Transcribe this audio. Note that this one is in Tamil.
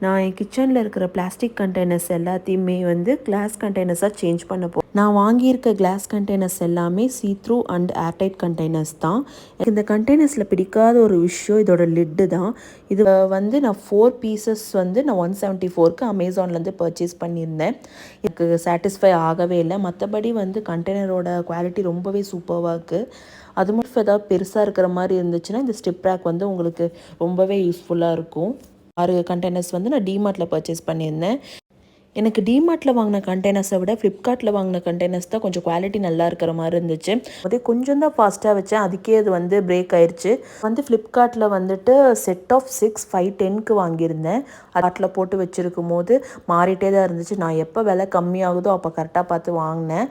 நான் என் கிச்சனில் இருக்கிற பிளாஸ்டிக் கண்டெய்னர்ஸ் எல்லாத்தையுமே வந்து கிளாஸ் கண்டெய்னர்ஸாக சேஞ்ச் பண்ண நான் வாங்கியிருக்க கிளாஸ் கண்டெய்னர்ஸ் எல்லாமே சீ-த்ரூ அண்ட் ஏர்டைட் கண்டெய்னர்ஸ் தான். எனக்கு இந்த கண்டெய்னர்ஸில் பிடிக்காத ஒரு விஷயம் இதோட லிட்டு தான். இது வந்து நான் 4 பீசஸ் வந்து நான் 174க்கு அமேசான்லேருந்து பர்ச்சேஸ் பண்ணியிருந்தேன். எனக்கு சாட்டிஸ்ஃபை ஆகவே இல்லை. மற்றபடி வந்து கண்டெய்னரோட குவாலிட்டி ரொம்பவே சூப்பராக இருக்குது. அது மட்டும் ஏதாவது பெருசாக இருக்கிற மாதிரி இருந்துச்சுன்னா இந்த ஸ்டிப் ரேக் வந்து உங்களுக்கு ரொம்பவே யூஸ்ஃபுல்லாக இருக்கும். 6 கண்டெய்னர்ஸ் வந்து நான் டிமார்ட்டில் பர்ச்சேஸ் பண்ணியிருந்தேன். எனக்கு டிமார்ட்டில் வாங்கின கண்டெய்னர்ஸை விட ஃப்ளிப்கார்ட்டில் வாங்கின கண்டெய்னர்ஸ் தான் கொஞ்சம் குவாலிட்டி நல்லா இருக்கிற மாதிரி இருந்துச்சு. அதே கொஞ்சம் தான் ஃபாஸ்ட்டாக வச்சேன், அதுக்கே அது வந்து பிரேக் ஆயிடுச்சு. வந்து ஃப்ளிப்கார்ட்டில் வந்துட்டு செட் ஆஃப் 6 510க்கு வாங்கியிருந்தேன். கார்ட்டில் போட்டு வச்சுருக்கும் போது மாறிட்டே தான் இருந்துச்சு. நான் எப்போ விலை கம்மியாகுதோ அப்போ கரெக்டாக பார்த்து வாங்கினேன்.